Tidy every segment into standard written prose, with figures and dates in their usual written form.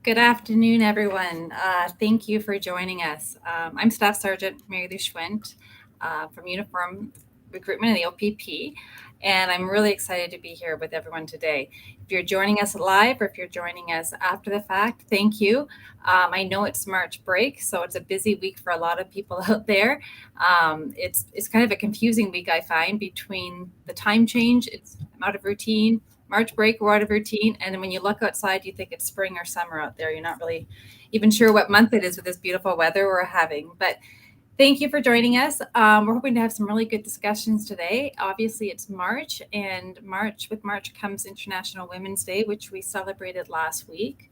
Good afternoon, everyone. Thank you for joining us. I'm Staff Sergeant Mary Lou Schwint from Uniform Recruitment of the OPP, and I'm really excited to be here with everyone today. If you're joining us live or if you're joining us after the fact, thank you. I know it's March break, so it's a busy week for a lot of people out there. It's kind of a confusing week, I find, between the time change. I'm out of routine. March break, we're out of routine. And then when you look outside, you think it's spring or summer out there. You're not really even sure what month it is with this beautiful weather we're having. But thank you for joining us. We're hoping to have some really good discussions today. Obviously, it's March, and with March comes International Women's Day, which we celebrated last week.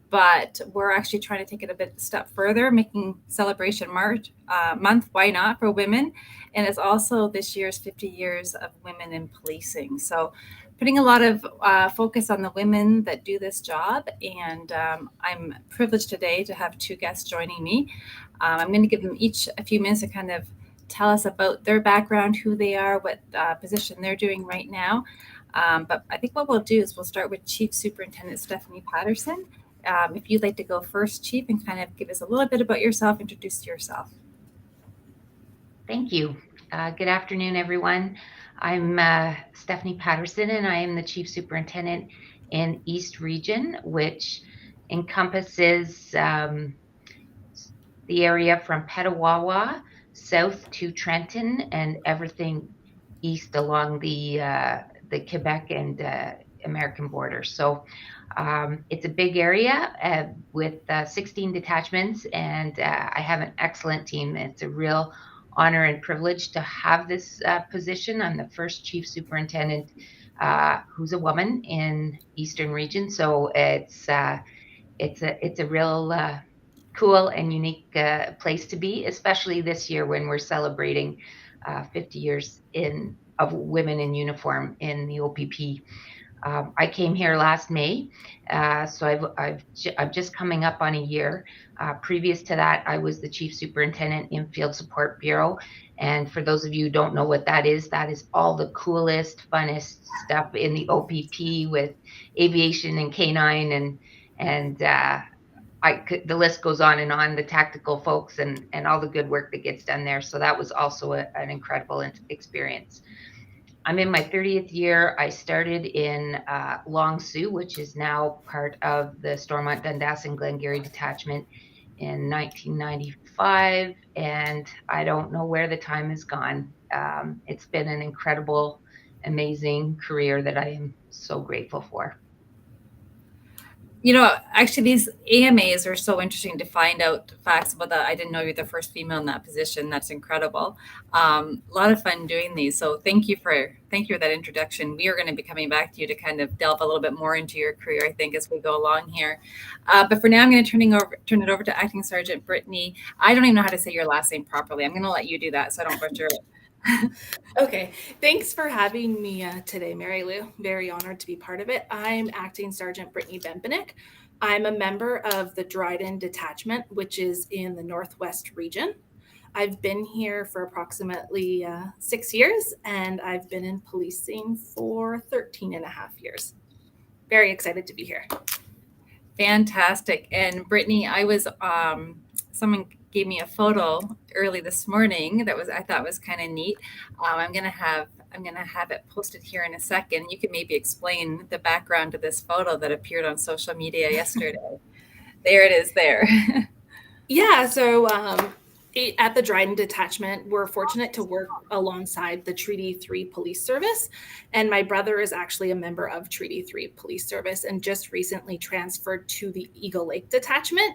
But we're actually trying to take it a step further, making Celebration March month, why not, for women. And it's also this year's 50 years of women in policing. So putting a lot of focus on the women that do this job. And I'm privileged today to have two guests joining me. I'm going to give them each a few minutes to kind of tell us about their background, who they are, what position they're doing right now. But I think what we'll do is we'll start with Chief Superintendent Stephanie Patterson. If you'd like to go first, Chief, and kind of give us a little bit about yourself, introduce yourself. Thank you. Good afternoon, everyone. I'm Stephanie Patterson, and I am the Chief Superintendent in East Region, which encompasses the area from Petawawa south to Trenton and everything east along the Quebec and American border. So it's a big area with 16 detachments, and I have an excellent team. It's a real honor and privilege to have this position. I'm the first chief superintendent who's a woman in Eastern Region, so it's a real cool and unique place to be, especially this year when we're celebrating 50 years of women in uniform in the OPP. I came here last May, so I'm just coming up on a year. Previous to that, I was the Chief Superintendent in Field Support Bureau. And for those of you who don't know what that is all the coolest, funnest stuff in the OPP with aviation and canine and the list goes on and on, the tactical folks and all the good work that gets done there. So that was also an incredible experience. I'm in my 30th year. I started in Long Sault, which is now part of the Stormont, Dundas, and Glengarry Detachment in 1995, and I don't know where the time has gone. It's been an incredible, amazing career that I am so grateful for. Actually, these AMAs are so interesting to find out facts about that. I didn't know you're the first female in that position. That's incredible. A lot of fun doing these. So thank you for that introduction. We are going to be coming back to you to kind of delve a little bit more into your career, I think, as we go along here. But for now, I'm going to turn it over to Acting Sergeant Brittany. I don't even know how to say your last name properly. I'm going to let you do that so I don't butcher it. Okay, thanks for having me today, Mary Lou. Very honored to be part of it. I'm Acting Sergeant Brittany Bembenek. I'm a member of the Dryden Detachment, which is in the Northwest region. I've been here for approximately 6 years, and I've been in policing for 13 and a half years. Very excited to be here. Fantastic. And Brittany, someone gave me a photo early this morning I thought was kind of neat. I'm gonna have it posted here in a second. You can maybe explain the background to this photo that appeared on social media yesterday. There it is there. Yeah, so at the Dryden Detachment, we're fortunate to work alongside the Treaty 3 Police Service. And my brother is actually a member of Treaty 3 Police Service and just recently transferred to the Eagle Lake Detachment.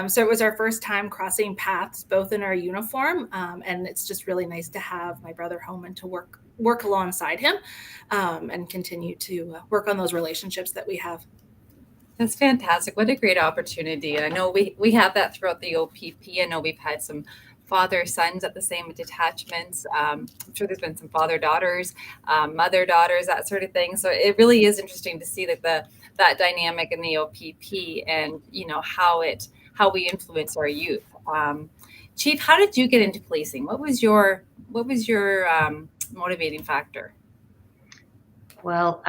So it was our first time crossing paths, both in our uniform. And it's just really nice to have my brother home and to work alongside him and continue to work on those relationships that we have. That's fantastic. What a great opportunity. I know we have that throughout the OPP. I know we've had some father-sons at the same detachments. I'm sure there's been some father-daughters, mother-daughters, that sort of thing. So it really is interesting to see that dynamic in the OPP and, how we influence our youth. Chief, how did you get into policing? What was your motivating factor? Well,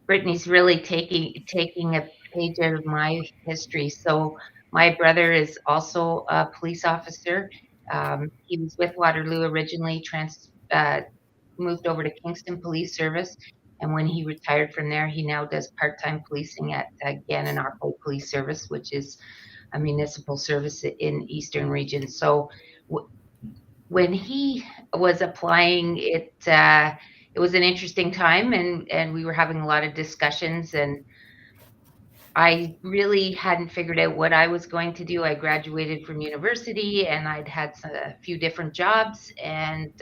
Brittany's really taking page out of my history. So my brother is also a police officer. He was with Waterloo originally, moved over to Kingston Police Service, and when he retired from there, he now does part-time policing at Gannon-Arco Police Service, which is a municipal service in Eastern Region. So when he was applying, it was an interesting time, and we were having a lot of discussions, and I really hadn't figured out what I was going to do. I graduated from university, and I'd had a few different jobs, and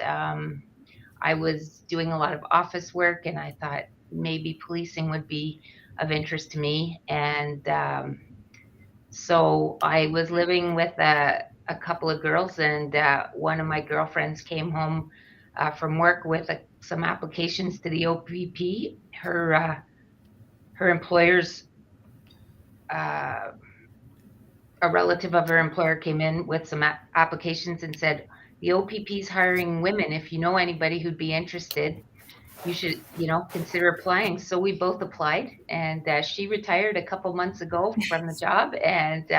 I was doing a lot of office work, and I thought maybe policing would be of interest to me. And so I was living with a couple of girls, and one of my girlfriends came home from work with some applications to the OPP. Her employer's a relative of her employer came in with some applications and said, the OPP is hiring women. If you know anybody who'd be interested, you should, consider applying. So we both applied, and she retired a couple months ago from the job, and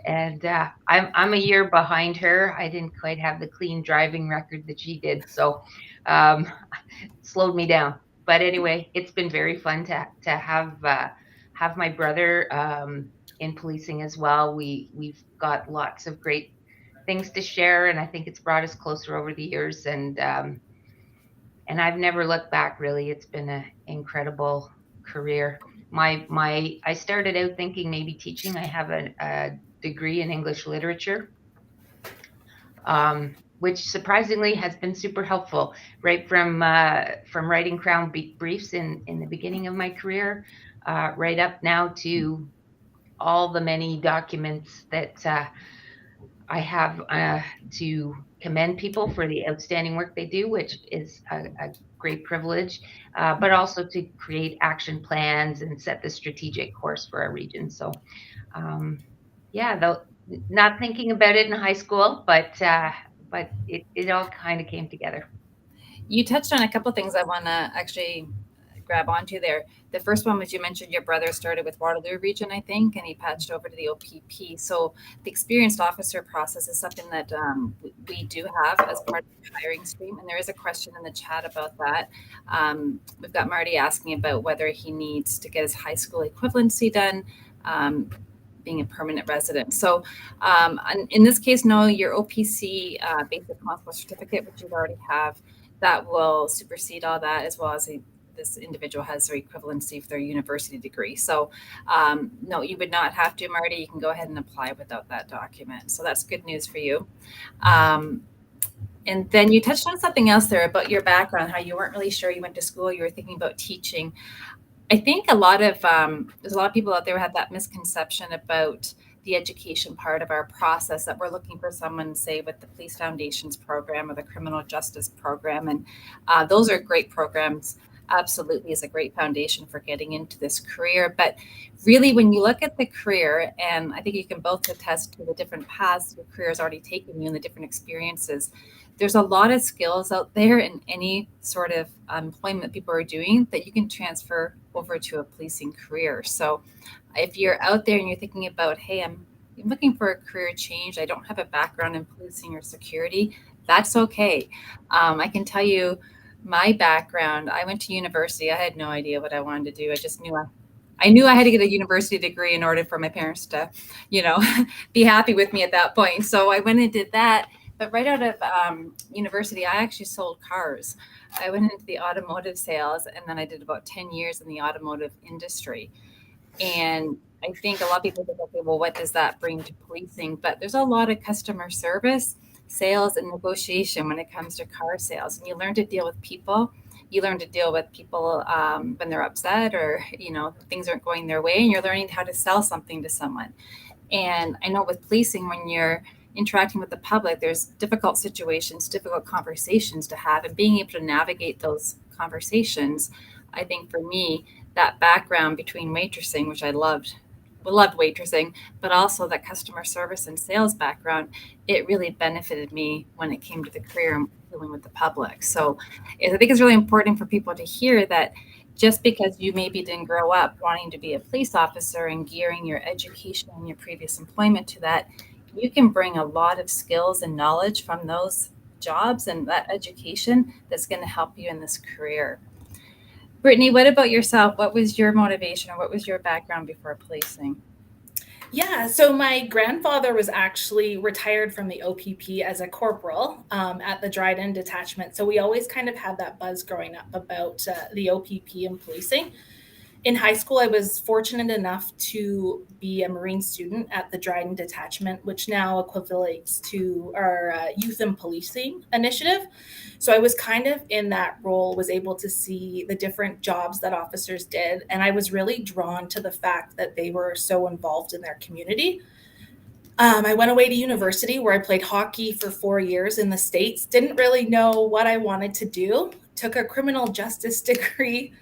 I'm a year behind her. I didn't quite have the clean driving record that she did, so slowed me down. But anyway, it's been very fun to have my brother in policing as well. We've got lots of great things to share, and I think it's brought us closer over the years. And I've never looked back. Really, it's been an incredible career. I started out thinking maybe teaching. I have a degree in English literature, which surprisingly has been super helpful, right from writing Crown briefs in the beginning of my career, right up now to all the many documents that I have to commend people for the outstanding work they do, which is a great privilege, but also to create action plans and set the strategic course for our region. So, though not thinking about it in high school, but it all kind of came together. You touched on a couple of things I want to actually grab onto there. The first one was you mentioned your brother started with Waterloo Region, I think, and he patched over to the OPP. So the experienced officer process is something that we do have as part of the hiring stream. And there is a question in the chat about that. We've got Marty asking about whether he needs to get his high school equivalency done. Being a permanent resident. So in this case, no, your OPC basic constable certificate, which you already have, that will supersede all that, as well as this individual has their equivalency for their university degree. So no, you would not have to, Marty. You can go ahead and apply without that document. So that's good news for you. And then you touched on something else there about your background, how you weren't really sure you went to school, you were thinking about teaching. I think there's a lot of people out there who have that misconception about the education part of our process, that we're looking for someone, say, with the Police Foundations program or the Criminal Justice program. And those are great programs. Absolutely is a great foundation for getting into this career. But really, when you look at the career, and I think you can both attest to the different paths your career has already taken you and the different experiences, there's a lot of skills out there in any sort of employment people are doing that you can transfer over to a policing career. So if you're out there and you're thinking about, hey, I'm looking for a career change, I don't have a background in policing or security, that's okay. I can tell you my background. I went to university. I had no idea what I wanted to do. I just knew I knew I had to get a university degree in order for my parents to, be happy with me at that point. So I went and did that. But right out of university, I actually sold cars. I went into the automotive sales, and then I did about 10 years in the automotive industry. And I think a lot of people think, okay, well, what does that bring to policing? But there's a lot of customer service, sales, and negotiation when it comes to car sales. And you learn to deal with people. You learn to deal with people when they're upset or, things aren't going their way, and you're learning how to sell something to someone. And I know with policing, when you're interacting with the public, there's difficult situations, difficult conversations to have, and being able to navigate those conversations. I think for me, that background between waitressing, which I loved waitressing, but also that customer service and sales background, it really benefited me when it came to the career and dealing with the public. So I think it's really important for people to hear that just because you maybe didn't grow up wanting to be a police officer and gearing your education and your previous employment to that, you can bring a lot of skills and knowledge from those jobs and that education that's going to help you in this career. Brittany, what about yourself? What was your motivation or what was your background before policing? Yeah, so my grandfather was actually retired from the OPP as a corporal at the Dryden Detachment. So we always kind of had that buzz growing up about the OPP and policing. In high school, I was fortunate enough to be a Marine student at the Dryden Detachment, which now equivalates to our Youth and Policing initiative. So I was kind of in that role, was able to see the different jobs that officers did. And I was really drawn to the fact that they were so involved in their community. I went away to university where I played hockey for 4 years in the States. Didn't really know what I wanted to do. Took a criminal justice degree,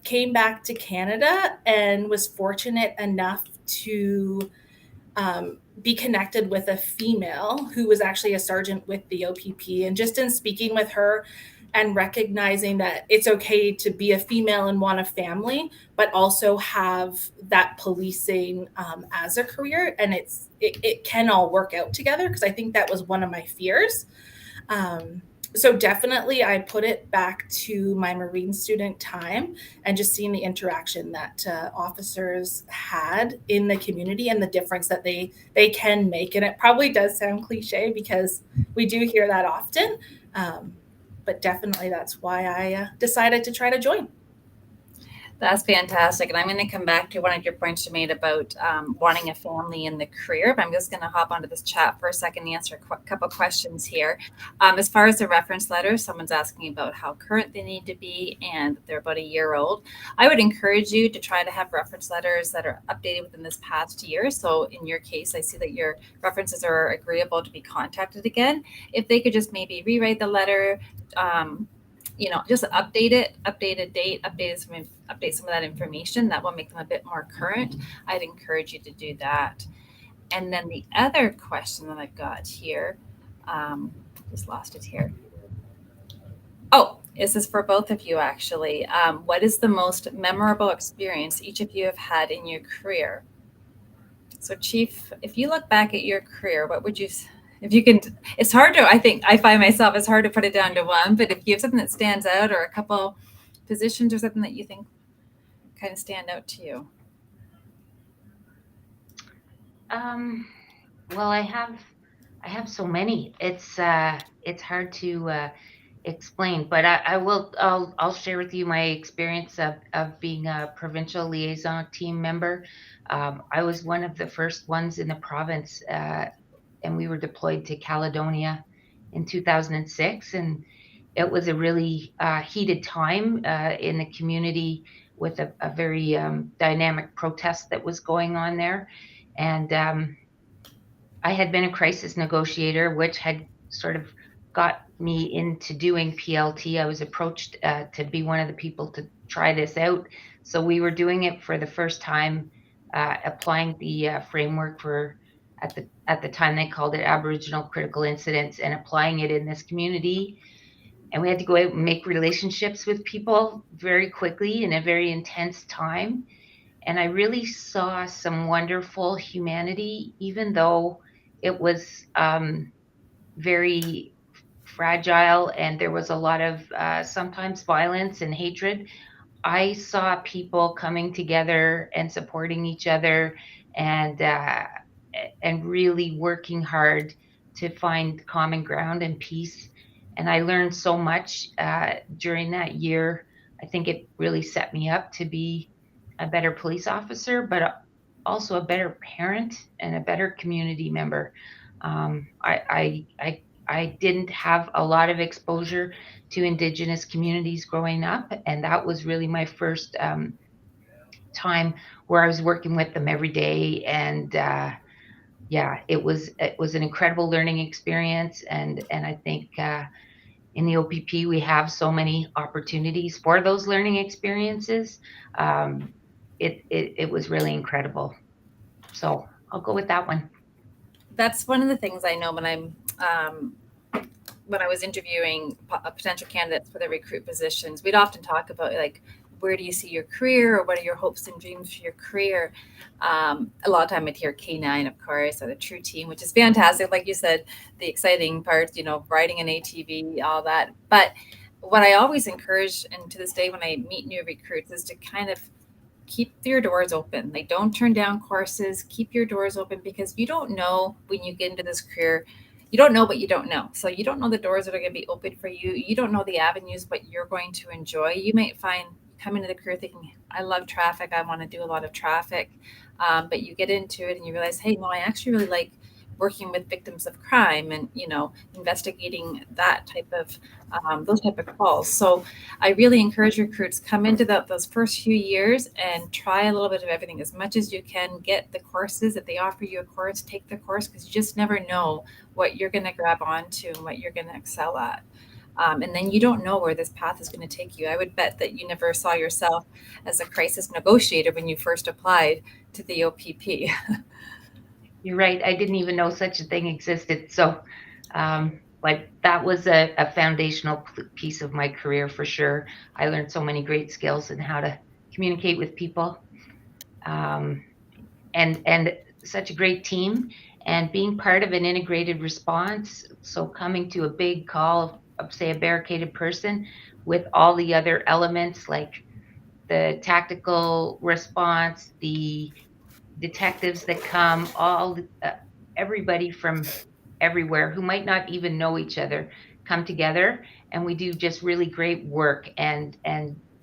came back to Canada, and was fortunate enough to be connected with a female who was actually a sergeant with the OPP. And just in speaking with her and recognizing that it's okay to be a female and want a family, but also have that policing as a career, and it can all work out together, because I think that was one of my fears. So definitely I put it back to my Marine student time and just seeing the interaction that officers had in the community and the difference that they can make. And it probably does sound cliche because we do hear that often, but definitely that's why I decided to try to join. That's fantastic. And I'm going to come back to one of your points you made about wanting a family in the career. But I'm just going to hop onto this chat for a second and answer a couple questions here. As far as the reference letters, someone's asking about how current they need to be and they're about a year old. I would encourage you to try to have reference letters that are updated within this past year. So in your case, I see that your references are agreeable to be contacted again. If they could just maybe rewrite the letter, just update it, update a date, update some of that information. That will make them a bit more current. I'd encourage you to do that. And then the other question that I've got here, just lost it here. Oh, this is for both of you actually. What is the most memorable experience each of you have had in your career? So, Chief, if you look back at your career, what would you, if you can, it's hard to, I think, I find myself, it's hard to put it down to one, but if you have something that stands out or a couple positions or something that you think kind of stand out to you. Well, I have so many. It's hard to explain, but I'll share with you my experience of being a provincial liaison team member. I was one of the first ones in the province, and we were deployed to Caledonia in 2006, and it was a really heated time in the community with a very dynamic protest that was going on there. And I had been a crisis negotiator, which had sort of got me into doing PLT. I was approached to be one of the people to try this out. So we were doing it for the first time, applying the framework for at the time they called it Aboriginal critical incidents, and applying it in this community. And we had to go out and make relationships with people very quickly in a very intense time. And I really saw some wonderful humanity, even though it was very fragile and there was a lot of sometimes violence and hatred. I saw people coming together and supporting each other, and really working hard to find common ground and peace. And I learned so much during that year. I think it really set me up to be a better police officer, but also a better parent and a better community member. I didn't have a lot of exposure to Indigenous communities growing up, and that was really my first time where I was working with them every day. And yeah, it was an incredible learning experience, and I think in the OPP we have so many opportunities for those learning experiences. It was really incredible. So I'll go with that one. That's one of the things I know when I'm when I was interviewing potential candidates for the recruit positions, we'd often talk about like, where do you see your career, or what are your hopes and dreams for your career? A lot of time I'd hear K9, of course, or the True Team, which is fantastic. Like you said, the exciting parts, riding an ATV, all that. But what I always encourage, and to this day when I meet new recruits, is to kind of keep your doors open. Like, don't turn down courses, keep your doors open, because you don't know when you get into this career, you don't know what you don't know. So you don't know the doors that are going to be open for you. You don't know the avenues, but you're going to enjoy. You might find come into the career thinking, I love traffic, I want to do a lot of traffic. But you get into it and you realize, hey, no, I actually really like working with victims of crime, and investigating that type of those type of calls. So I really encourage recruits, come into those first few years and try a little bit of everything as much as you can. Get the courses. If they offer you a course, take the course, because you just never know what you're going to grab onto and what you're going to excel at. And then you don't know where this path is going to take you. I would bet that you never saw yourself as a crisis negotiator when you first applied to the OPP. You're right. I didn't even know such a thing existed. So, like, that was a foundational piece of my career for sure. I learned so many great skills in how to communicate with people, and such a great team, and being part of an integrated response. So coming to a big call of say a barricaded person with all the other elements like the tactical response, the detectives that come, everybody from everywhere who might not even know each other come together, and we do just really great work, and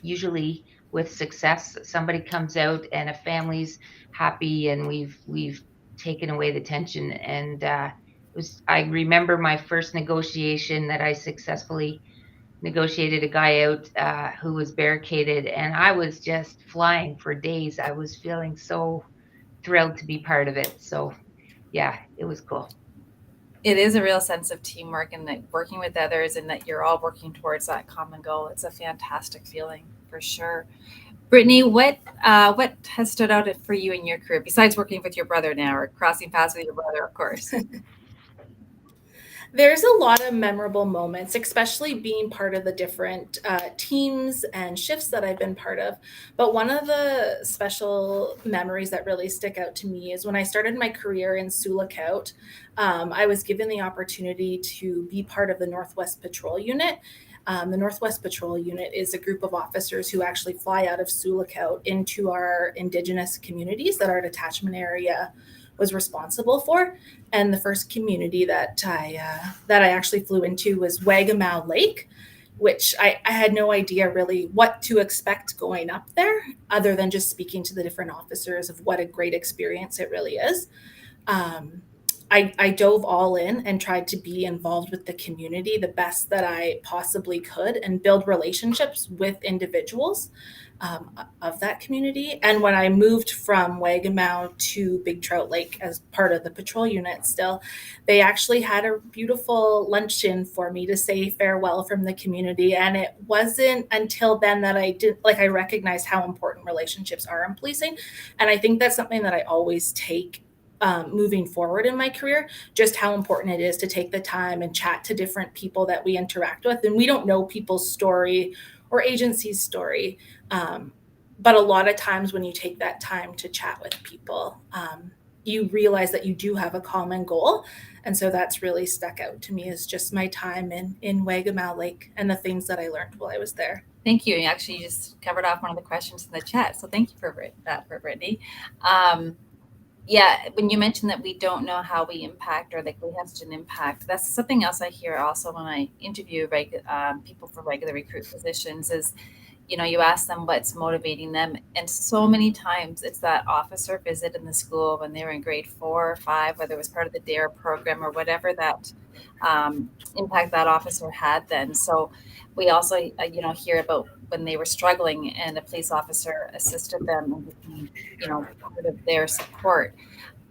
usually with success somebody comes out and a family's happy, and we've taken away the tension. And I remember my first negotiation that I successfully negotiated a guy out who was barricaded, and I was just flying for days. I was feeling so thrilled to be part of it. So yeah, it was cool. It is a real sense of teamwork, and that working with others, and that you're all working towards that common goal. It's a fantastic feeling for sure. Brittany, what has stood out for you in your career besides working with your brother now, or crossing paths with your brother, of course? There's a lot of memorable moments, especially being part of the different teams and shifts that I've been part of. But one of the special memories that really stick out to me is when I started my career in Sioux Lookout. I was given the opportunity to be part of the Northwest Patrol Unit. The Northwest Patrol Unit is a group of officers who actually fly out of Sioux Lookout into our Indigenous communities that our detachment area was responsible for. And the first community that I actually flew into was Wagamau Lake, which I had no idea really what to expect going up there, other than just speaking to the different officers of what a great experience it really is. Um, I dove all in and tried to be involved with the community the best that I possibly could, and build relationships with individuals of that community. And when I moved from Wagamau to Big Trout Lake as part of the patrol unit still, they actually had a beautiful luncheon for me to say farewell from the community. And it wasn't until then that I recognized how important relationships are in policing. And I think that's something that I always take moving forward in my career, just how important it is to take the time and chat to different people that we interact with. And we don't know people's story or agency's story. But a lot of times when you take that time to chat with people, you realize that you do have a common goal. And so that's really stuck out to me, is just my time in Wagamau Lake and the things that I learned while I was there. Thank you. Actually, you just covered off one of the questions in the chat. So thank you for that, for Brittany. Yeah, when you mentioned that we don't know how we impact, or like we have such an impact, that's something else I hear also when I interview people for regular recruit positions is, you ask them what's motivating them. And so many times it's that officer visit in the school when they were in grade 4 or 5, whether it was part of the DARE program or whatever that impact that officer had then. So we also, hear about when they were struggling and a police officer assisted them and became, part of their support.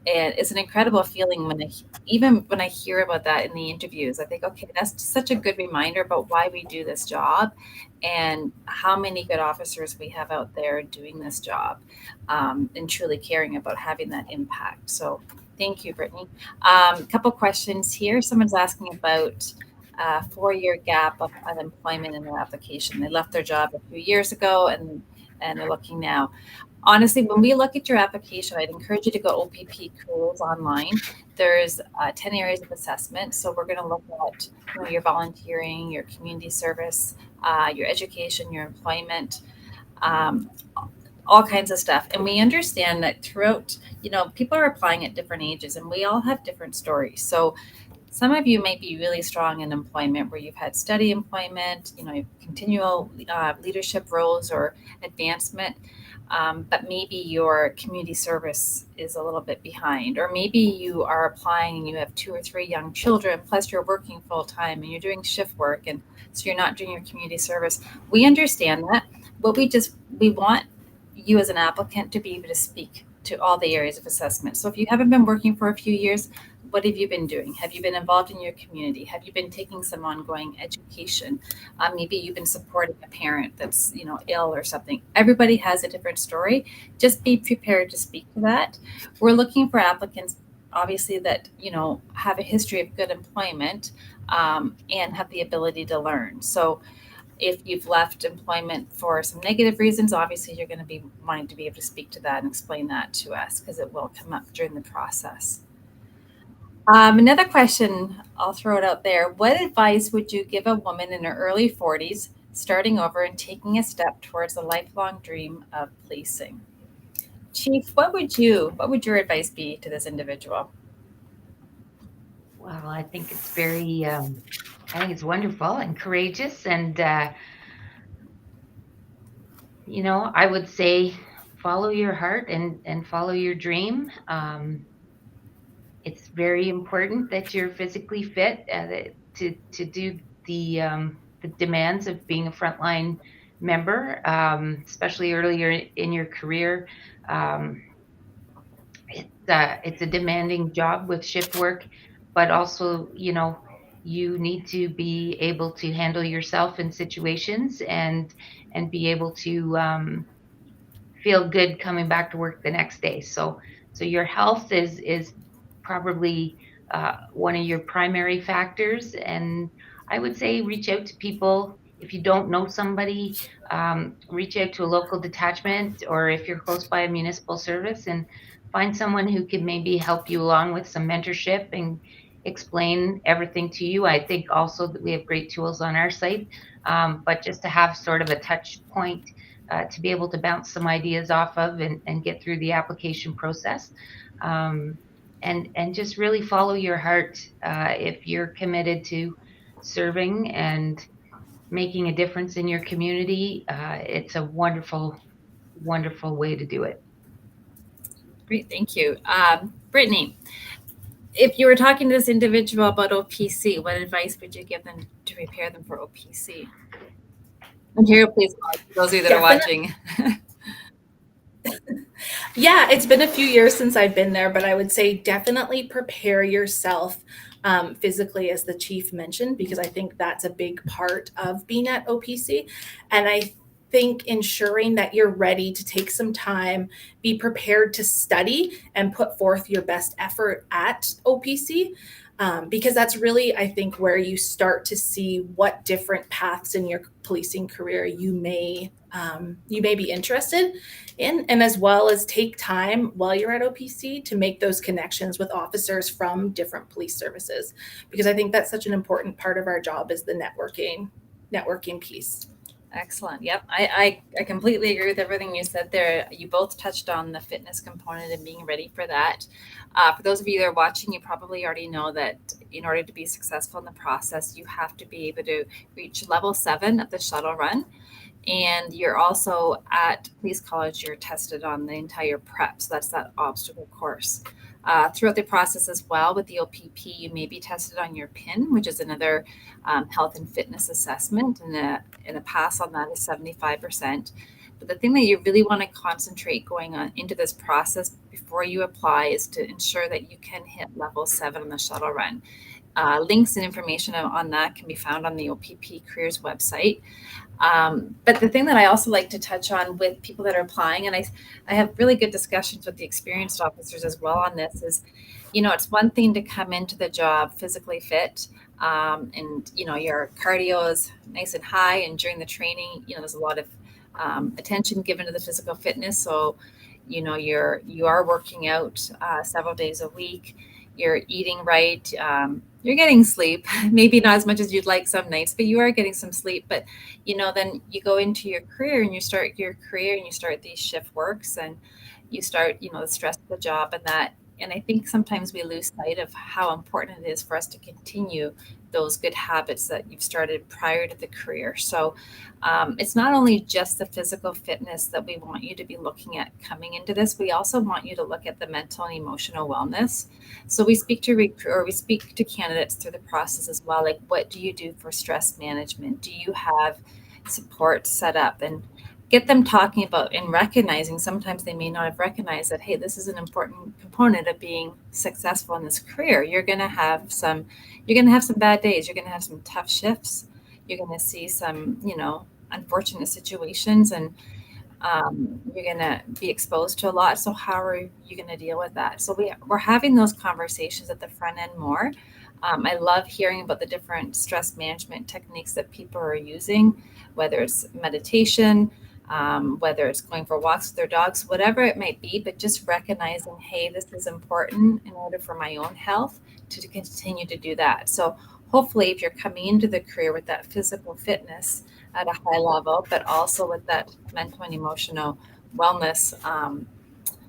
And it's an incredible feeling even when I hear about that in the interviews. I think, okay, that's such a good reminder about why we do this job, and how many good officers we have out there doing this job, and truly caring about having that impact. So thank you, Brittany. A couple questions here. Someone's asking about a 4-year gap of unemployment in their application. They left their job a few years ago and they're looking now. Honestly, when we look at your application, I'd encourage you to go OPP Careers online. There's 10 areas of assessment. So we're going to look at your volunteering, your community service, your education, your employment, um, all kinds of stuff. And we understand that throughout, people are applying at different ages and we all have different stories. So some of you might be really strong in employment where you've had steady employment, continual leadership roles or advancement, but maybe your community service is a little bit behind. Or maybe you are applying and you have 2 or 3 young children, plus you're working full time and you're doing shift work, and so you're not doing your community service. We understand that, but we want you as an applicant to be able to speak to all the areas of assessment. So if you haven't been working for a few years, what have you been doing? Have you been involved in your community? Have you been taking some ongoing education? Maybe you've been supporting a parent that's ill or something. Everybody has a different story. Just be prepared to speak to that. We're looking for applicants, obviously, that have a history of good employment and have the ability to learn. So if you've left employment for some negative reasons, obviously you're going to be wanting to be able to speak to that and explain that to us because it will come up during the process. Another question, I'll throw it out there. What advice would you give a woman in her early 40s starting over and taking a step towards a lifelong dream of policing? Chief, what would your advice be to this individual? Well, I think it's it's wonderful and courageous. And, I would say follow your heart and follow your dream. It's very important that you're physically fit to do the demands of being a frontline member, especially earlier in your career. It's a demanding job with shift work, but also, you need to be able to handle yourself in situations and be able to feel good coming back to work the next day. So your health is probably one of your primary factors. And I would say reach out to people. If you don't know somebody, reach out to a local detachment, or if you're close by a municipal service, and find someone who can maybe help you along with some mentorship and explain everything to you. I think also that we have great tools on our site, but just to have sort of a touch point to be able to bounce some ideas off of and get through the application process. And just really follow your heart. If you're committed to serving and making a difference in your community, it's a wonderful, wonderful way to do it. Great, thank you. Brittany, if you were talking to this individual about OPC, what advice would you give them to prepare them for OPC? Ontario Police College, for those of you that are watching. Yeah, it's been a few years since I've been there, but I would say definitely prepare yourself physically, as the chief mentioned, because I think that's a big part of being at OPC. And I think ensuring that you're ready to take some time, be prepared to study and put forth your best effort at OPC. Because that's really, I think, where you start to see what different paths in your policing career you may be interested in, and as well as take time while you're at OPC to make those connections with officers from different police services, because I think that's such an important part of our job is the networking piece. Excellent. Yep. I completely agree with everything you said there. You both touched on the fitness component and being ready for that. For those of you that are watching, you probably already know that in order to be successful in the process, you have to be able to reach level 7 of the shuttle run. And you're also at police college, you're tested on the entire prep. So that's that obstacle course. Throughout the process as well with the OPP, you may be tested on your PIN, which is another health and fitness assessment. And a pass on that is 75%. But the thing that you really want to concentrate going on into this process before you apply is to ensure that you can hit level 7 on the shuttle run. Links and information on that can be found on the OPP Careers website. But the thing that I also like to touch on with people that are applying, and I have really good discussions with the experienced officers as well on this, is, it's one thing to come into the job physically fit, and your cardio is nice and high, and during the training, there's a lot of attention given to the physical fitness. So you are working out several days a week, you're eating right, you're getting sleep, maybe not as much as you'd like some nights, but you are getting some sleep. But then you go into your career, and you start your career, and you start these shift works, and you start the stress of the job, and I think sometimes we lose sight of how important it is for us to continue those good habits that you've started prior to the career. So it's not only just the physical fitness that we want you to be looking at coming into this. We also want you to look at the mental and emotional wellness. So we speak to we speak to candidates through the process as well. Like, what do you do for stress management? Do you have support set up? And get them talking about and recognizing, sometimes they may not have recognized that, hey, this is an important component of being successful in this career. You're going to have some bad days, you're going to have some tough shifts, you're going to see some unfortunate situations, and you're going to be exposed to a lot. So how are you going to deal with that? So we're having those conversations at the front end more. I love hearing about the different stress management techniques that people are using, whether it's meditation, whether it's going for walks with their dogs, whatever it might be, but just recognizing, hey, this is important in order for my own health to continue to do that. So hopefully, if you're coming into the career with that physical fitness at a high level, but also with that mental and emotional wellness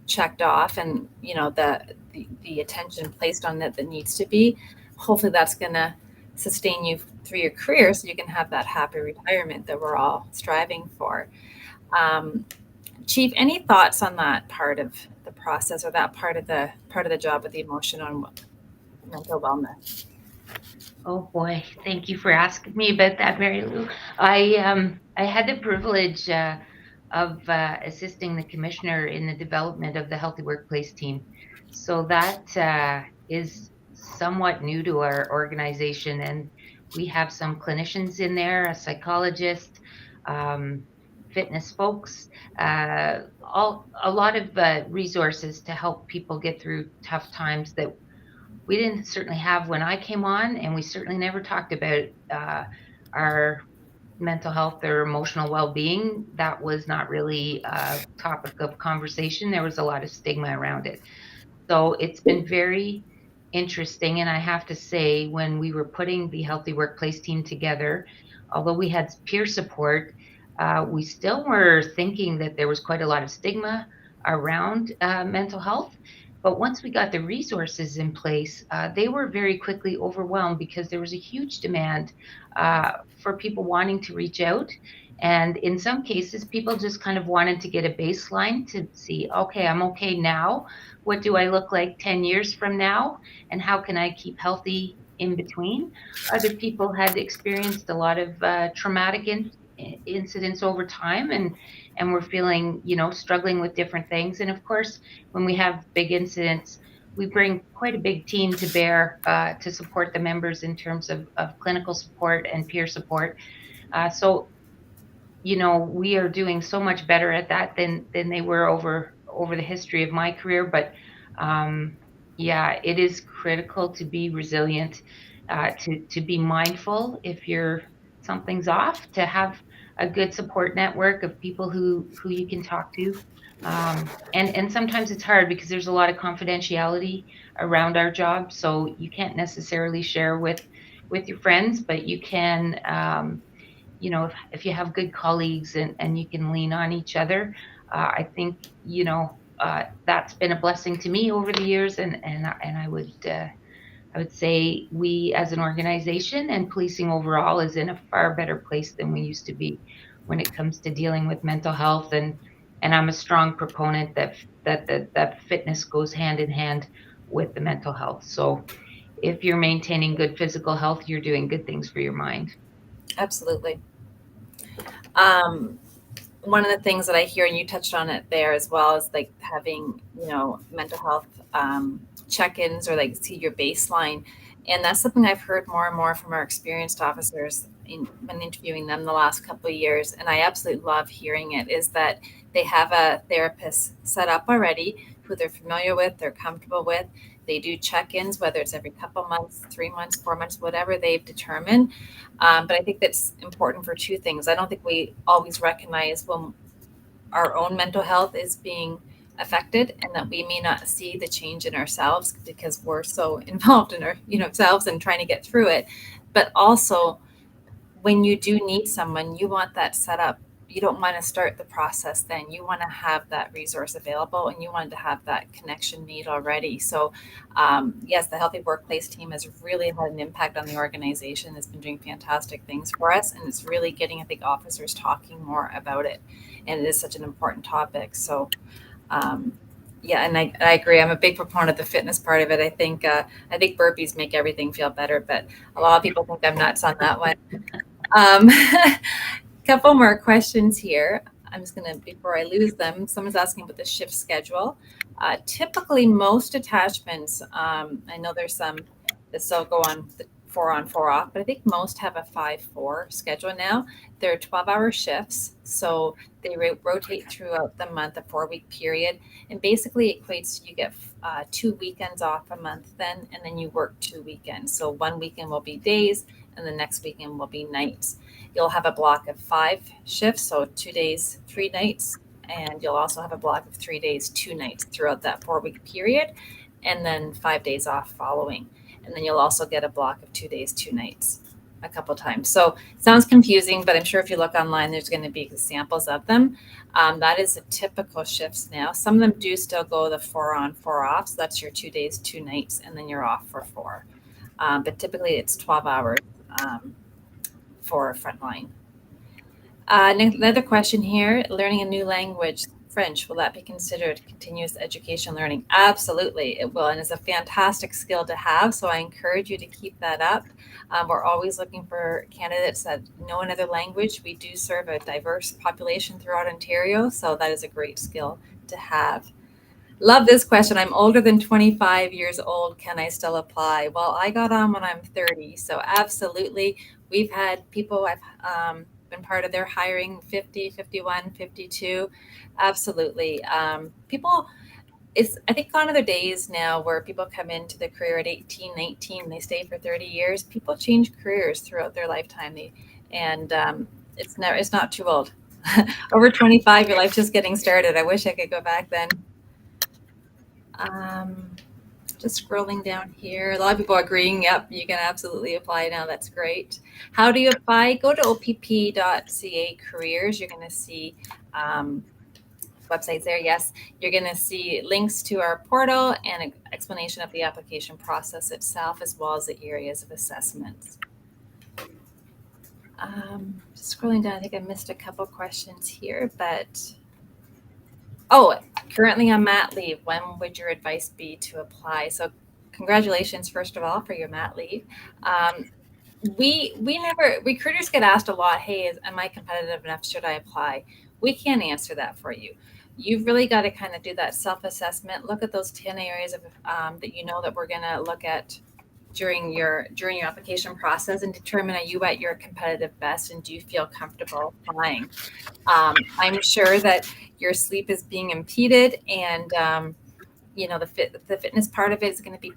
checked off, and the attention placed on it that needs to be, hopefully that's going to sustain you through your career, so you can have that happy retirement that we're all striving for. um, Chief, any thoughts on that part of the process, or that part of the job with the emotional and mental wellness? Oh boy, thank you for asking me about that, Mary Lou. I had the privilege of assisting the commissioner in the development of the Healthy Workplace team. So that is somewhat new to our organization, and we have some clinicians in there, a psychologist, um, fitness folks, a lot of resources to help people get through tough times that we didn't certainly have when I came on, and we certainly never talked about our mental health or emotional well-being. That was not really a topic of conversation. There was a lot of stigma around it. So it's been very interesting. And I have to say, when we were putting the Healthy Workplace team together, although we had peer support, we still were thinking that there was quite a lot of stigma around mental health. But once we got the resources in place, they were very quickly overwhelmed because there was a huge demand for people wanting to reach out. And in some cases, people just kind of wanted to get a baseline to see, okay, I'm okay now. What do I look like 10 years from now? And how can I keep healthy in between? Other people had experienced a lot of traumatic incidents over time, and were feeling, struggling with different things. And of course, when we have big incidents, we bring quite a big team to bear to support the members in terms of clinical support and peer support. So we are doing so much better at that than they were over the history of my career. But yeah, it is critical to be resilient, to be mindful if something's off, to have a good support network of people who you can talk to. And sometimes it's hard because there's a lot of confidentiality around our job, so you can't necessarily share with your friends, but you can. If you have good colleagues and you can lean on each other, I think that's been a blessing to me over the years, and I would say we as an organization and policing overall is in a far better place than we used to be when it comes to dealing with mental health. And I'm a strong proponent that fitness goes hand in hand with the mental health. So if you're maintaining good physical health, you're doing good things for your mind. Absolutely. um, One of the things that I hear, and you touched on it there as well, is like having mental health check-ins, or like see your baseline. And that's something I've heard more and more from our experienced officers when interviewing them the last couple of years, and I absolutely love hearing it, is that they have a therapist set up already who they're familiar with, they're comfortable with. They do check-ins, whether it's every couple months, 3 months, 4 months, whatever they've determined. But I think that's important for two things. I don't think we always recognize when our own mental health is being affected, and that we may not see the change in ourselves because we're so involved in our selves and trying to get through it. But also, when you do need someone, you want that set up. You don't want to start the process then. You want to have that resource available, and you want to have that connection made already. So, yes, the Healthy Workplace team has really had an impact on the organization. It's been doing fantastic things for us, and it's really getting, I think, officers talking more about it. And it is such an important topic. So, yeah, and I agree. I'm a big proponent of the fitness part of it. I think burpees make everything feel better, but a lot of people think I'm nuts on that one. Couple more questions here. I'm just going to, before I lose them, someone's asking about the shift schedule. Typically, most attachments, I know there's some that still go on the 4 on 4 off, but I think most have a 5-4 schedule now. They're 12-hour shifts, so they rotate throughout the month, a 4-week period, and basically equates to you get 2 weekends off a month then, and then you work 2 weekends. So one weekend will be days, and the next weekend will be nights. You'll have a block of 5 shifts, so 2 days, 3 nights, and you'll also have a block of 3 days, 2 nights throughout that 4-week period, and then 5 days off following. And then you'll also get a block of 2 days, 2 nights a couple times. So it sounds confusing, but I'm sure if you look online, there's going to be examples of them. That is the typical shifts now. Some of them do still go the 4 on 4 off. So that's your 2 days, 2 nights, and then you're off for 4. But typically it's 12 hours for frontline. Another question here, learning a new language, French, will that be considered continuous education learning? Absolutely, it will, and it's a fantastic skill to have, so I encourage you to keep that up. We're always looking for candidates that know another language. We do serve a diverse population throughout Ontario, so that is a great skill to have. Love this question. I'm older than 25 years old. Can I still apply? Well, I got on when I'm 30, so absolutely. We've had people, I've been part of their hiring 50, 51, 52. Absolutely. People, it's, I think, gone are the days now where people come into the career at 18, 19, they stay for 30 years. People change careers throughout their lifetime. It's not too old. Over 25, your life's just getting started. I wish I could go back then. Just scrolling down here. A lot of people are agreeing. Yep, you can absolutely apply now. That's great. How do you apply? Go to opp.ca careers. You're going to see websites there. Yes, you're going to see links to our portal and an explanation of the application process itself, as well as the areas of assessments. Just scrolling down, I think I missed a couple questions here, but currently on mat leave. When would your advice be to apply? So congratulations, first of all, for your mat leave. Recruiters get asked a lot, hey, am I competitive enough? Should I apply? We can't answer that for you. You've really got to kind of do that self-assessment. Look at those 10 areas of that you know that we're going to look at during your application process, and determine, are you at your competitive best, and do you feel comfortable applying? I'm sure that your sleep is being impeded, and the fitness part of it is going to be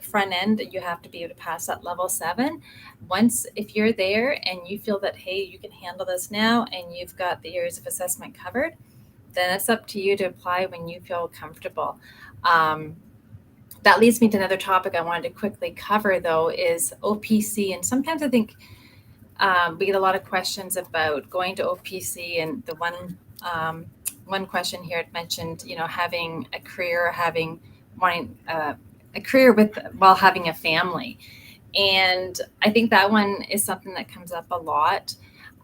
front end. You have to be able to pass that level 7. Once, if you're there and you feel that, hey, you can handle this now, and you've got the areas of assessment covered, then it's up to you to apply when you feel comfortable. That leads me to another topic I wanted to quickly cover, though, is OPC. And sometimes I think we get a lot of questions about going to OPC, and the one question here it mentioned, having a career, wanting a career while having a family. And I think that one is something that comes up a lot.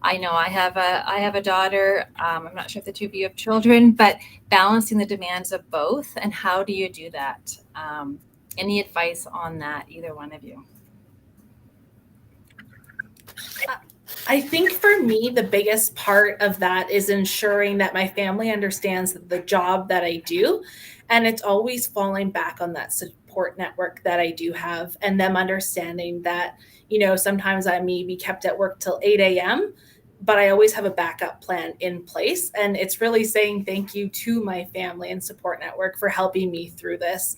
I know I have a daughter. I'm not sure if the two of you have children, but balancing the demands of both, and how do you do that? Any advice on that, either one of you? I think for me, the biggest part of that is ensuring that my family understands the job that I do, and it's always falling back on that support network that I do have, and them understanding that, sometimes I may be kept at work till 8 a.m., but I always have a backup plan in place. And it's really saying thank you to my family and support network for helping me through this.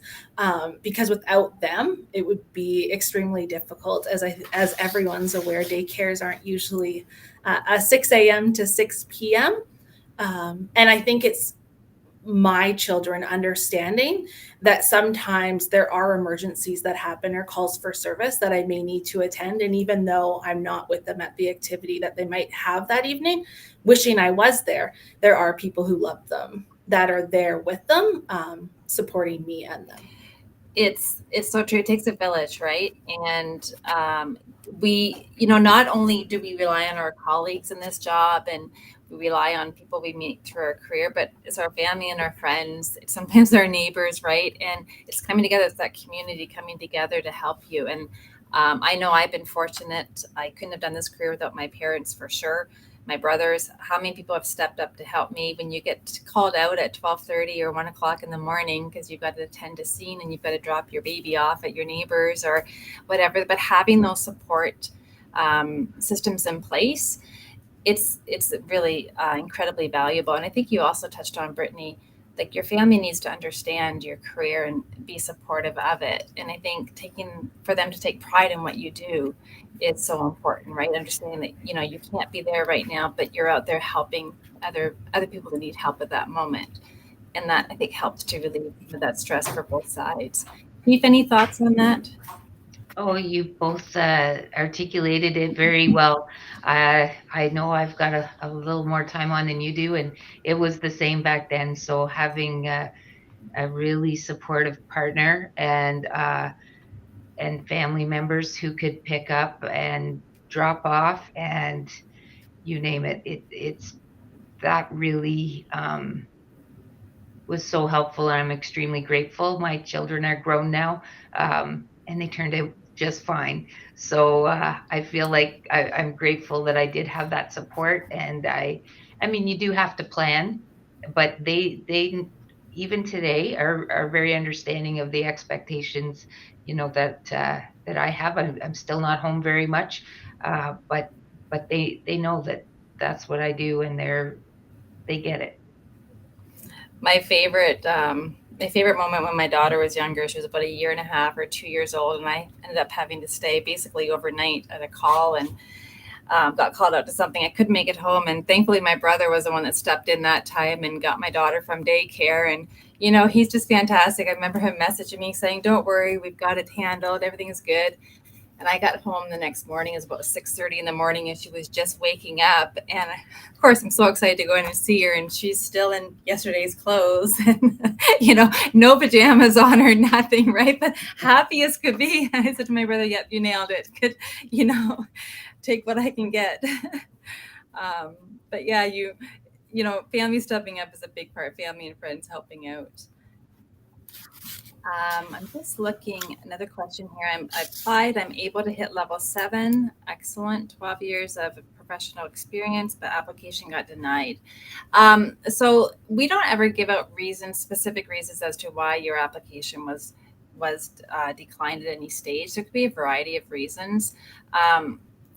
Because without them, it would be extremely difficult. As everyone's aware, daycares aren't usually a 6 a.m. to 6 p.m. And I think it's my children understanding that sometimes there are emergencies that happen or calls for service that I may need to attend. And even though I'm not with them at the activity that they might have that evening, wishing I was there, there are people who love them that are there with them, supporting me and them. It's so true. It takes a village, right? And we, not only do we rely on our colleagues in this job, and we rely on people we meet through our career, but it's our family and our friends. It's sometimes our neighbors, right? And it's coming together. It's that community coming together to help you. And I know I've been fortunate. I couldn't have done this career without my parents, for sure. My brothers, how many people have stepped up to help me when you get called out at 12:30 or 1 o'clock in the morning because you've got to attend a scene and you've got to drop your baby off at your neighbors or whatever. But having those support systems in place, it's really incredibly valuable. And I think you also touched on, Brittany, like your family needs to understand your career and be supportive of it. And I think for them to take pride in what you do is so important, right? Understanding that, you can't be there right now, but you're out there helping other people that need help at that moment. And that, I think, helps to relieve that stress for both sides. Keith, any thoughts on that? Oh, you both articulated it very well. I know I've got a little more time on than you do, and it was the same back then. So having a really supportive partner and family members who could pick up and drop off and you name it, it's that really was so helpful, and I'm extremely grateful. My children are grown now, and they turned out just fine. So I feel like I'm grateful that I did have that support. And I mean, you do have to plan, but they even today are very understanding of the expectations. That I have. I'm still not home very much, but they know that that's what I do, and they get it. My favorite moment when my daughter was younger, she was about a year and a half or 2 years old, and I ended up having to stay basically overnight at a call, and got called out to something. I couldn't make it home, and thankfully my brother was the one that stepped in that time and got my daughter from daycare. And he's just fantastic. I remember him messaging me saying, "Don't worry, we've got it handled. Everything's good." And I got home the next morning. It was about 6:30 in the morning, and she was just waking up. And of course, I'm so excited to go in and see her. And she's still in yesterday's clothes, and no pajamas on her, nothing, right? But happy as could be. I said to my brother, "Yep, you nailed it. Could take what I can get." But yeah, family stepping up is a big part. Family and friends helping out. I'm just looking, another question here. I applied, I'm able to hit level 7. Excellent. 12 years of professional experience, but application got denied. So we don't ever give out specific reasons as to why your application was declined at any stage. There could be a variety of reasons.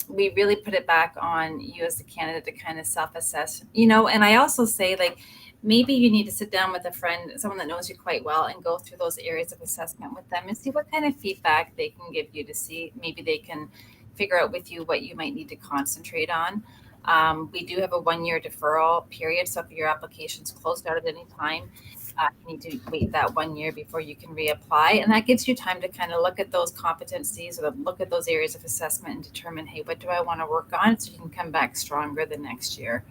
We really put it back on you as the candidate to kind of self-assess, and I also say, like, maybe you need to sit down with a friend, someone that knows you quite well, and go through those areas of assessment with them and see what kind of feedback they can give you, to see maybe they can figure out with you what you might need to concentrate on. We do have a 1-year deferral period. So if your application's closed out at any time, you need to wait that 1 year before you can reapply. And that gives you time to kind of look at those competencies or look at those areas of assessment and determine, hey, what do I want to work on, so you can come back stronger the next year.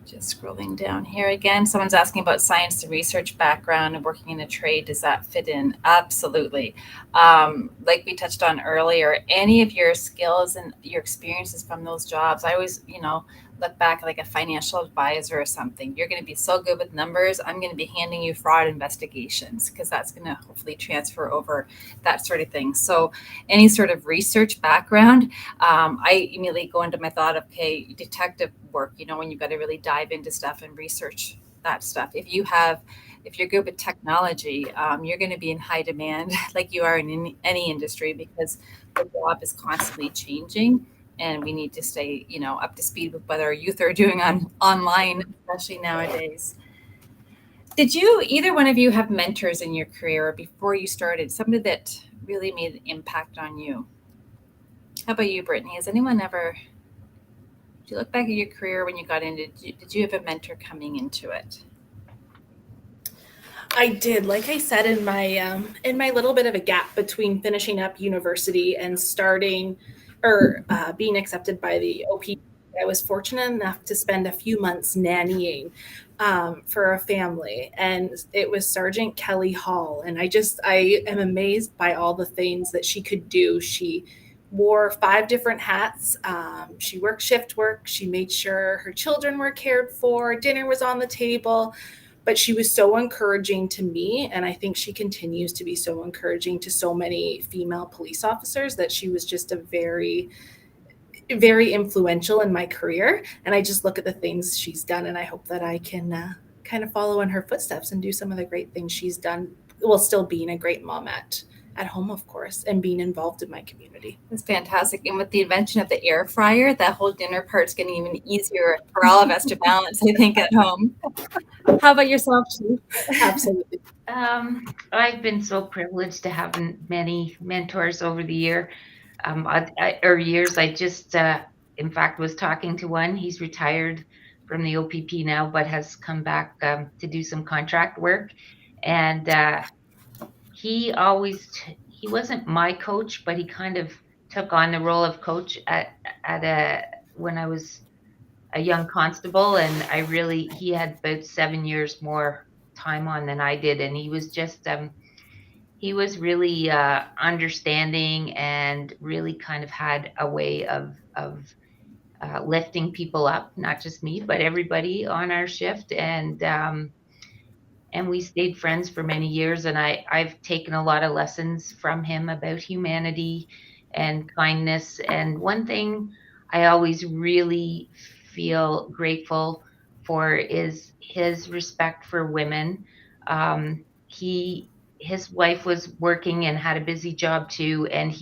Just scrolling down here again. Someone's asking about science and research background and working in a trade. Does that fit in? Absolutely. Like we touched on earlier, any of your skills and your experiences from those jobs, I always, look back like a financial advisor or something. You're going to be so good with numbers. I'm going to be handing you fraud investigations, because that's going to hopefully transfer over, that sort of thing. So any sort of research background, I immediately go into my thought of, okay, detective work, when you've got to really dive into stuff and research that stuff. If you're good with technology, you're going to be in high demand like you are in any industry, because the job is constantly changing, and we need to stay, up to speed with what our youth are doing online, especially nowadays. Did you, either one of you, have mentors in your career or before you started, somebody that really made an impact on you? How about you, Brittany? Has anyone ever, did you look back at your career when you got into, did you have a mentor coming into it? I did. Like I said, in my little bit of a gap between finishing up university and starting or being accepted by the OP, I was fortunate enough to spend a few months nannying for a family, and it was Sergeant Kelly Hall. And I am amazed by all the things that she could do. She wore 5 different hats. She worked shift work. She made sure her children were cared for, dinner was on the table, but she was so encouraging to me, and I think she continues to be so encouraging to so many female police officers, that she was just a very, very influential in my career. And I just look at the things she's done, and I hope that I can kind of follow in her footsteps and do some of the great things she's done, while still being a great mom at home, of course, and being involved in my community. It's fantastic. And with the invention of the air fryer, that whole dinner part's getting even easier for all of us to balance, I think, at home. How about yourself, Chief? Absolutely. I've been so privileged to have many mentors over the years. I just, in fact, was talking to one. He's retired from the OPP now, but has come back to do some contract work. And he wasn't my coach, but he kind of took on the role of coach when I was a young constable, and he had about 7 years more time on than I did, and he was really understanding, and really kind of had a way of lifting people up, not just me, but everybody on our shift. And we stayed friends for many years, and I've taken a lot of lessons from him about humanity and kindness. And one thing I always really feel grateful for is his respect for women. His wife was working and had a busy job too, and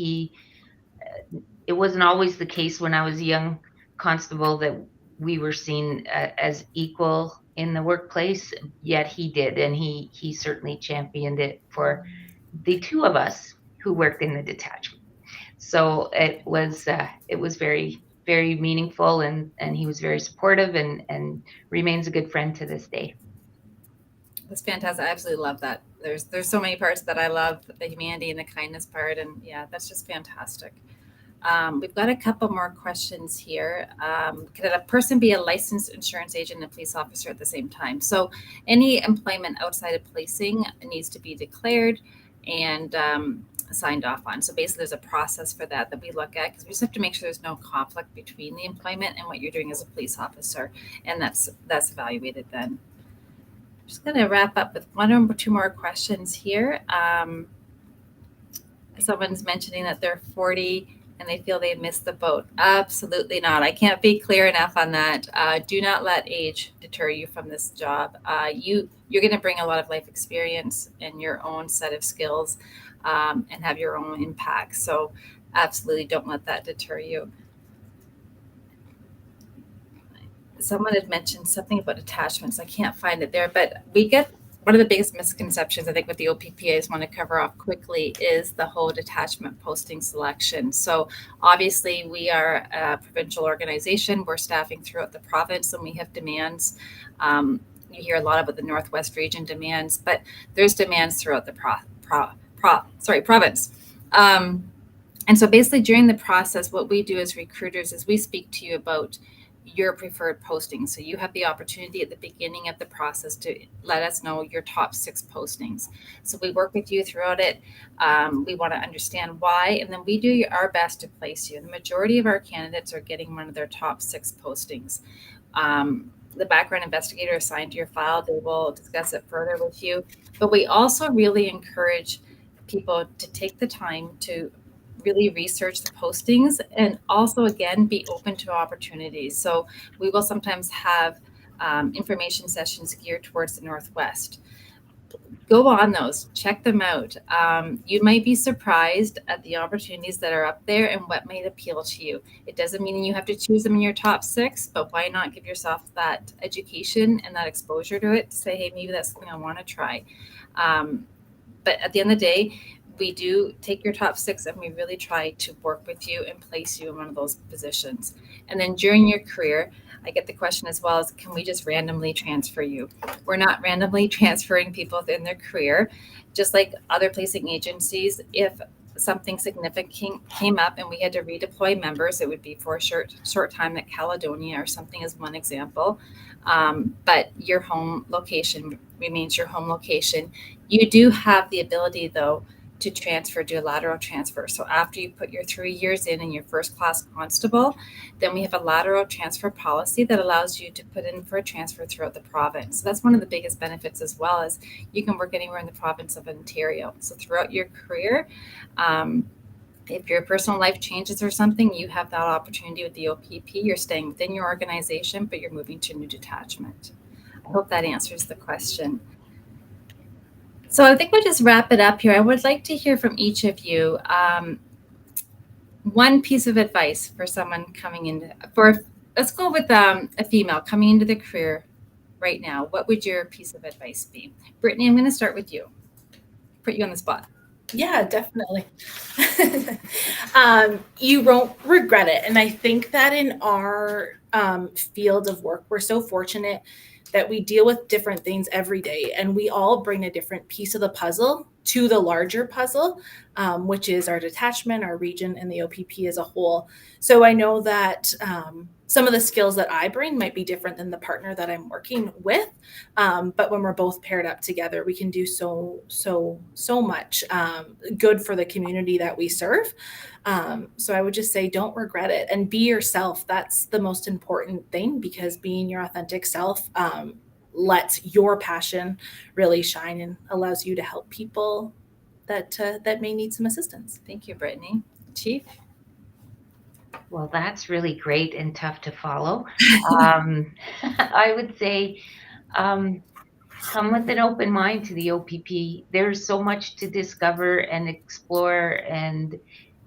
it wasn't always the case when I was a young constable that we were seen as equal in the workplace, yet he did, and he certainly championed it for the two of us who worked in the detachment. So it was very, very meaningful, and he was very supportive, and remains a good friend to this day. That's fantastic. I absolutely love that. There's so many parts that I love, the humanity and the kindness part, and yeah, that's just fantastic. We've got a couple more questions here. Could a person be a licensed insurance agent and a police officer at the same time? So any employment outside of policing needs to be declared and signed off on. So basically there's a process for that we look at, because we just have to make sure there's no conflict between the employment and what you're doing as a police officer. And that's evaluated then. I'm just going to wrap up with one or two more questions here. Someone's mentioning that they're 40 and they feel they missed the boat. Absolutely not. I can't be clear enough on that. Do not let age deter you from this job. You're going to bring a lot of life experience and your own set of skills, and have your own impact. So absolutely don't let that deter you. Someone had mentioned something about attachments. I can't find it there, but we get one of the biggest misconceptions, I think, with the OPP, I just want to cover off quickly, is the whole detachment posting selection. So obviously we are a provincial organization. We're staffing throughout the province, and we have demands. You hear a lot about the Northwest region demands, but there's demands throughout the province. And so basically during the process, what we do as recruiters is we speak to you about your preferred postings. So you have the opportunity at the beginning of the process to let us know your top 6 postings. So we work with you throughout it. We want to understand why, and then we do our best to place you. The majority of our candidates are getting one of their top 6 postings. The background investigator assigned to your file, they will discuss it further with you. But we also really encourage people to take the time to really research the postings, and also, again, be open to opportunities. So we will sometimes have information sessions geared towards the Northwest. Go on those, check them out. You might be surprised at the opportunities that are up there and what might appeal to you. It doesn't mean you have to choose them in your top 6, but why not give yourself that education and that exposure to it to say, hey, maybe that's something I want to try. But at the end of the day, we do take your top 6 and we really try to work with you and place you in one of those positions. And then during your career, I get the question as well as, can we just randomly transfer you? We're not randomly transferring people within their career. Just like other placing agencies, if something significant came up and we had to redeploy members, it would be for a short time, like Caledonia or something is one example. But your home location remains your home location. You do have the ability, though, to transfer, do a lateral transfer. So after you put your 3 years in your first class constable, then we have a lateral transfer policy that allows you to put in for a transfer throughout the province. So that's one of the biggest benefits as well, as you can work anywhere in the province of Ontario. So throughout your career, if your personal life changes or something, you have that opportunity with the OPP. You're staying within your organization, but you're moving to a new detachment. I hope that answers the question. So I think we'll just wrap it up here. I would like to hear from each of you. One piece of advice for someone coming in, let's go with a female coming into the career right now. What would your piece of advice be? Brittany, I'm going to start with you. Put you on the spot. Yeah, definitely. You won't regret it. And I think that in our field of work, we're so fortunate that we deal with different things every day, and we all bring a different piece of the puzzle to the larger puzzle, which is our detachment, our region, and the OPP as a whole. So I know that some of the skills that I bring might be different than the partner that I'm working with. But when we're both paired up together, we can do so much good for the community that we serve. So I would just say, don't regret it and be yourself. That's the most important thing, because being your authentic self lets your passion really shine and allows you to help people that may need some assistance. Thank you, Brittany. Chief? Well, that's really great and tough to follow. I would say come with an open mind to the OPP. There's so much to discover and explore, and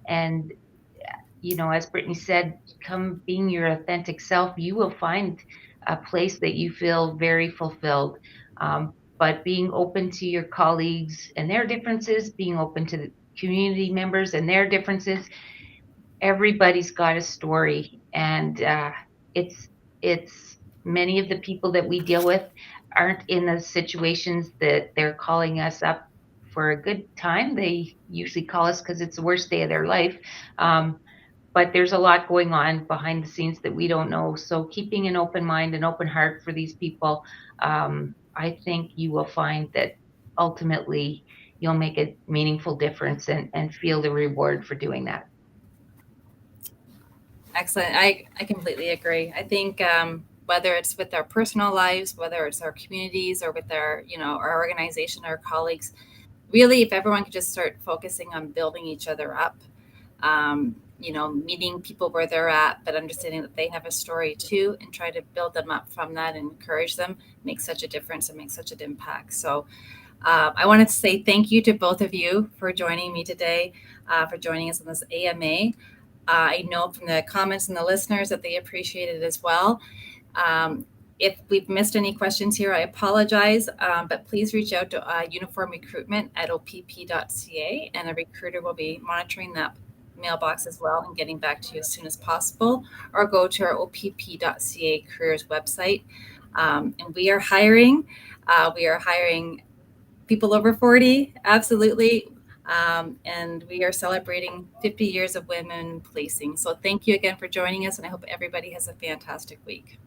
as Brittany said, come being your authentic self. You will find a place that you feel very fulfilled. But being open to your colleagues and their differences, being open to the community members and their differences. Everybody's got a story, and it's many of the people that we deal with aren't in the situations that they're calling us up for a good time. They usually call us because it's the worst day of their life. But there's a lot going on behind the scenes that we don't know. So keeping an open mind, an open heart for these people, I think you will find that ultimately you'll make a meaningful difference and feel the reward for doing that. Excellent. I completely agree. I think whether it's with our personal lives, whether it's our communities, or with our organization, our colleagues, really, if everyone could just start focusing on building each other up, meeting people where they're at, but understanding that they have a story too, and try to build them up from that and encourage them, makes such a difference and makes such an impact. So I wanted to say thank you to both of you for joining me today, for joining us on this AMA. I know from the comments and the listeners that they appreciate it as well. If we've missed any questions here, I apologize, but please reach out to Uniform Recruitment at opp.ca, and a recruiter will be monitoring that mailbox as well and getting back to you as soon as possible, or go to our opp.ca careers website. And we are hiring. We are hiring people over 40, absolutely. And we are celebrating 50 years of women policing. So thank you again for joining us, and I hope everybody has a fantastic week.